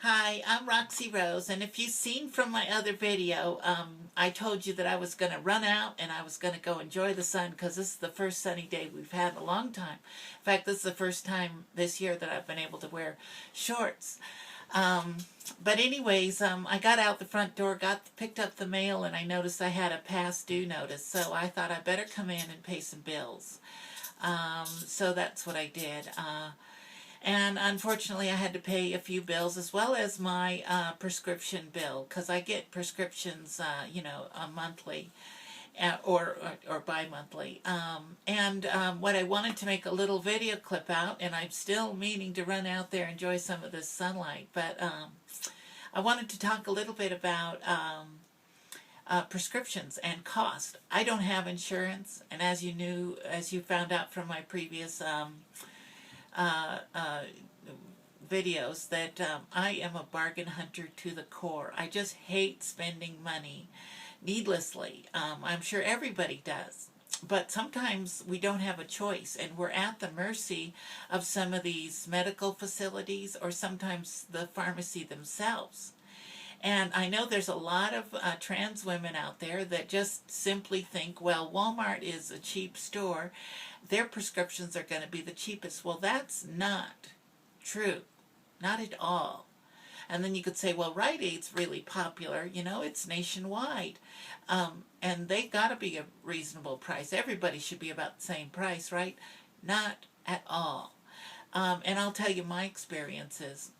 Hi, I'm Roxy Rose, and if you've seen from my other video, I told you that I was going to run out and I was going to go enjoy the sun because this is the first sunny day we've had in a long time. In fact, this is the first time this year that I've been able to wear shorts. Um, but anyways, I got out the front door, picked up the mail, and I noticed I had a past due notice, so I thought I better come in and pay some bills. So that's what I did. And unfortunately, I had to pay a few bills as well as my prescription bill because I get prescriptions, monthly or bi-monthly. What I wanted to make a little video clip out, and I'm still meaning to run out there and enjoy some of this sunlight, but I wanted to talk a little bit about prescriptions and cost. I don't have insurance, and as you found out from my previous uh, uh, videos, that I am a bargain hunter to the core. I just hate spending money needlessly. I'm sure everybody does. But sometimes we don't have a choice, and we're at the mercy of some of these medical facilities or sometimes the pharmacy themselves. And I know there's a lot of trans women out there that just simply think, well, Walmart is a cheap store. Their prescriptions are going to be the cheapest. Well, that's not true. Not at all. And then you could say, well, Rite Aid's really popular. It's nationwide. And they got to be a reasonable price. Everybody should be about the same price, right? Not at all. And I'll tell you my experiences.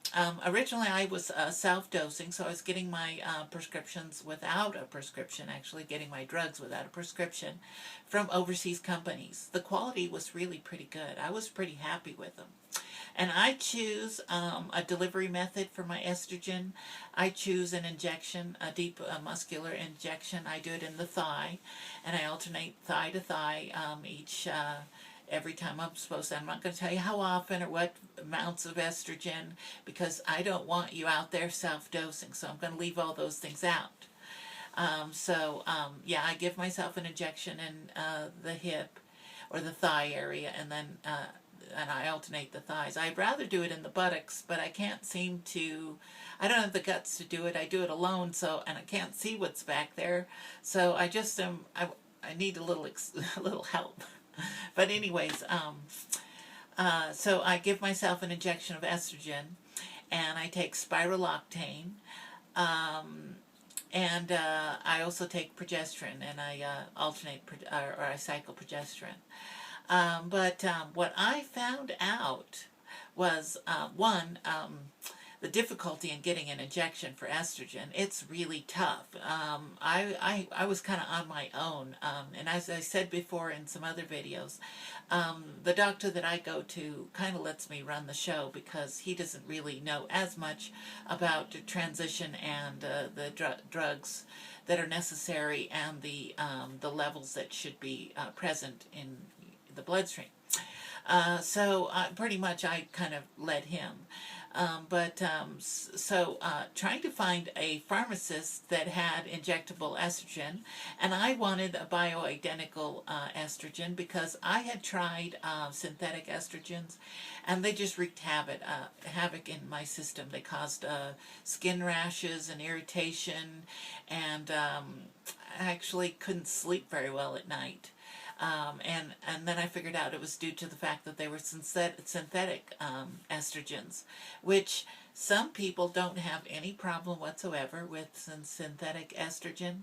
Originally, I was self-dosing, so I was getting my prescriptions without a prescription, actually getting my drugs without a prescription from overseas companies. The quality was really pretty good. I was pretty happy with them. And I choose a delivery method for my estrogen. I choose an injection, a deep muscular injection. I do it in the thigh, and I alternate thigh to thigh every time I'm supposed to. I'm not going to tell you how often or what amounts of estrogen because I don't want you out there self-dosing, so I'm going to leave all those things out. Yeah, I give myself an injection in the hip or the thigh area, and I alternate the thighs. I'd rather do it in the buttocks, but I can't seem to. I don't have the guts to do it. I do it alone, and I can't see what's back there. So I just am. I need a little a little help. But anyways, so I give myself an injection of estrogen, and I take spiroloctane, and I also take progesterone, and I alternate or I cycle progesterone. But what I found out was one, the difficulty in getting an injection for estrogen. It's really tough. I was kind of on my own, and as I said before in some other videos, the doctor that I go to kind of lets me run the show because he doesn't really know as much about transition and the drugs that are necessary and the levels that should be present in the bloodstream. Pretty much I kind of led him. Trying to find a pharmacist that had injectable estrogen, and I wanted a bioidentical estrogen because I had tried synthetic estrogens, and they just wreaked havoc in my system. They caused skin rashes and irritation, and I actually couldn't sleep very well at night. And then I figured out it was due to the fact that they were synthetic estrogens, which some people don't have any problem whatsoever with synthetic estrogen,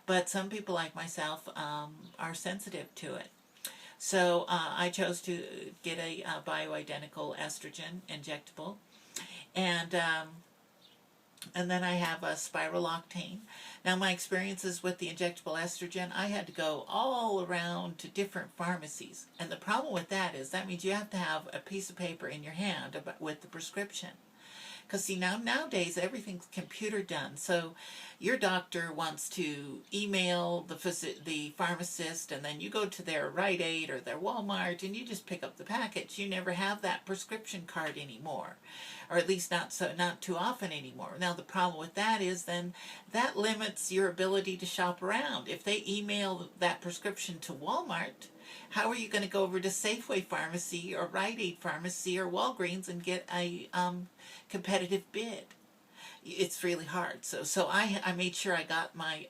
but some people like myself are sensitive to it. So I chose to get a bioidentical estrogen injectable, and and then I have a spiroloctane. Now, my experiences with the injectable estrogen, I had to go all around to different pharmacies. And the problem with that is that means you have to have a piece of paper in your hand with the prescription. Because see, nowadays everything's computer done. So your doctor wants to email the pharmacist, and then you go to their Rite Aid or their Walmart, and you just pick up the package. You never have that prescription card anymore, or at least not too often anymore. Now the problem with that is then that limits your ability to shop around. If they email that prescription to Walmart, how are you going to go over to Safeway Pharmacy or Rite Aid Pharmacy or Walgreens and get a competitive bid? it's really hard. So I made sure I got my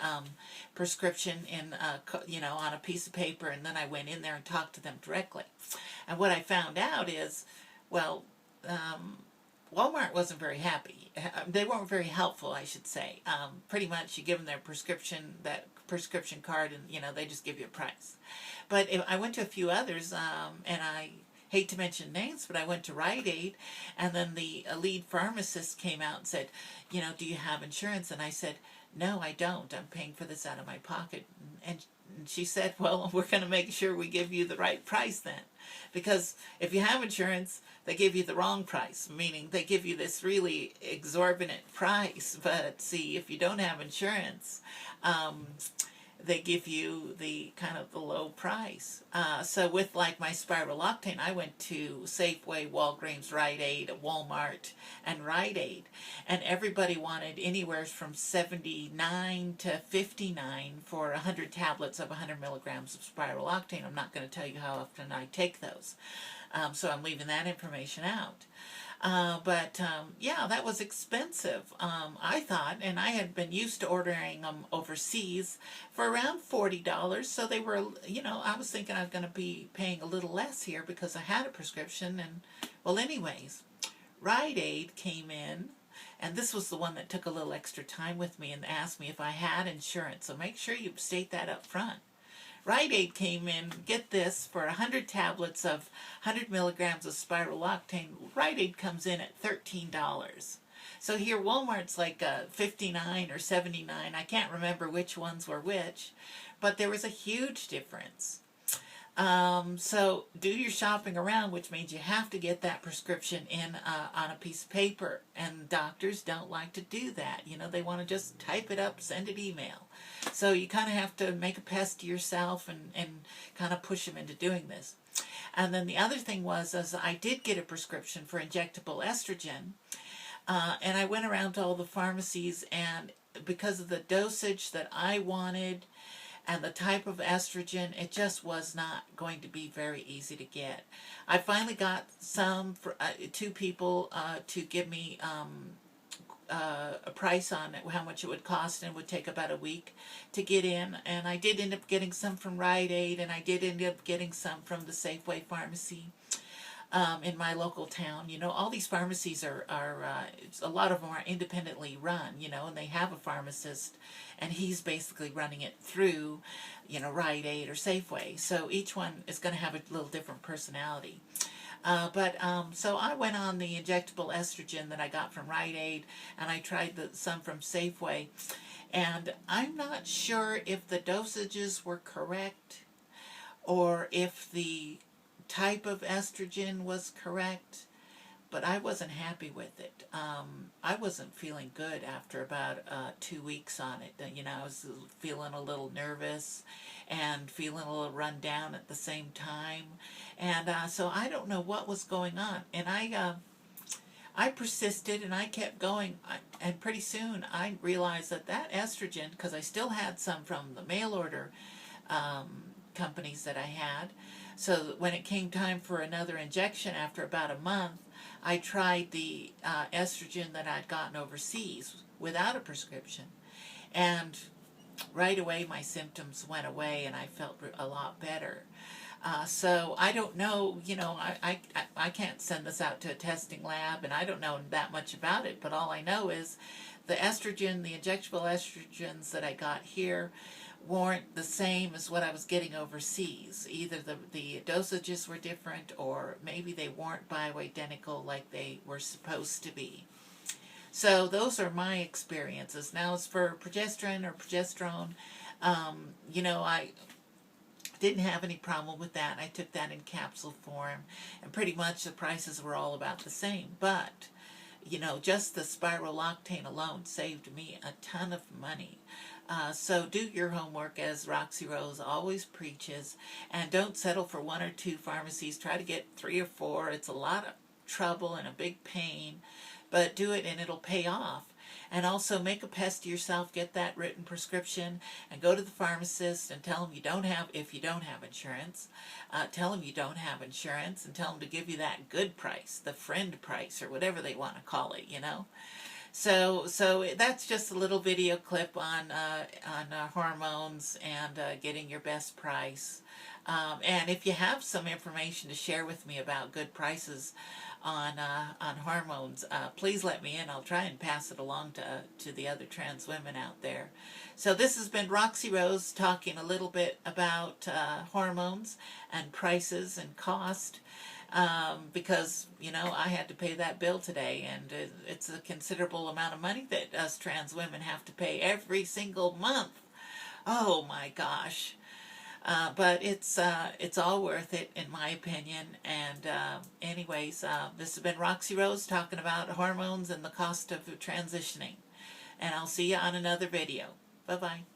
prescription in on a piece of paper, and then I went in there and talked to them directly. And what I found out is, well, Walmart wasn't very happy. They weren't very helpful, I should say. Pretty much, you give them their prescription, that prescription card, and they just give you a price. But I went to a few others, and I hate to mention names, but I went to Rite Aid, and then the lead pharmacist came out and said, do you have insurance? And I said, no, I don't. I'm paying for this out of my pocket. And she said, well, we're going to make sure we give you the right price then. Because if you have insurance, they give you the wrong price, meaning they give you this really exorbitant price. But see, if you don't have insurance, they give you the kind of the low price. So with like my Spiraloctane, I went to Safeway, Walgreens, Rite Aid, Walmart, and Rite Aid, and everybody wanted anywhere from $79 to $59 for 100 tablets of 100 milligrams of Spiraloctane. I'm not going to tell you how often I take those, so I'm leaving that information out. But yeah, that was expensive, I thought, and I had been used to ordering them overseas for around $40, so they were, I was thinking I was going to be paying a little less here because I had a prescription, and, well, anyways, Rite Aid came in, and this was the one that took a little extra time with me and asked me if I had insurance, so make sure you state that up front. Rite Aid came in, get this, for 100 tablets of 100 milligrams of Spiraloctane. Rite Aid comes in at $13. So here Walmart's like $59 or $79. I can't remember which ones were which, but there was a huge difference. So do your shopping around, which means you have to get that prescription in on a piece of paper, and doctors don't like to do that. They want to just type it up, send it email. So you kind of have to make a pest to yourself and kind of push them into doing this. And then the other thing was, as I did get a prescription for injectable estrogen, and I went around to all the pharmacies, and because of the dosage that I wanted and the type of estrogen, it just was not going to be very easy to get. I finally got some for two people to give me a price on it, how much it would cost, and it would take about a week to get in. And I did end up getting some from Rite Aid, and I did end up getting some from the Safeway pharmacy in my local town. All these pharmacies are a lot of them are independently run, and they have a pharmacist, and he's basically running it through, Rite Aid or Safeway. So each one is going to have a little different personality. So I went on the injectable estrogen that I got from Rite Aid, and I tried some from Safeway, and I'm not sure if the dosages were correct or if the type of estrogen was correct, but I wasn't happy with it. I wasn't feeling good after about 2 weeks on it. I was feeling a little nervous and feeling a little run down at the same time. And so I don't know what was going on. And I persisted and I kept going. And pretty soon I realized that estrogen, because I still had some from the mail order companies that I had, so when it came time for another injection after about a month, I tried the estrogen that I'd gotten overseas without a prescription. And right away my symptoms went away and I felt a lot better. So I don't know, I can't send this out to a testing lab, and I don't know that much about it, but all I know is the estrogen, the injectable estrogens that I got here weren't the same as what I was getting overseas. Either the dosages were different, or maybe they weren't bioidentical like they were supposed to be. So those are my experiences. Now as for progesterone or progesterone, I didn't have any problem with that. I took that in capsule form, and pretty much the prices were all about the same. But, just the Spiraloctane alone saved me a ton of money. So do your homework, as Roxy Rose always preaches, and don't settle for 1 or 2 pharmacies. Try to get 3 or 4. It's a lot of trouble and a big pain, but do it and it'll pay off. And also make a pest to yourself, get that written prescription, and go to the pharmacist and tell them if you don't have insurance, tell them you don't have insurance, and tell them to give you that good price, the friend price, or whatever they want to call it, So that's just a little video clip on hormones and getting your best price. And if you have some information to share with me about good prices on hormones, please let me in. I'll try and pass it along to the other trans women out there. So this has been Roxy Rose talking a little bit about hormones and prices and cost. Because, you know, I had to pay that bill today, and it's a considerable amount of money that us trans women have to pay every single month. Oh my gosh. But it's all worth it, in my opinion. And anyways, this has been Roxy Rose talking about hormones and the cost of transitioning. And I'll see you on another video. Bye-bye.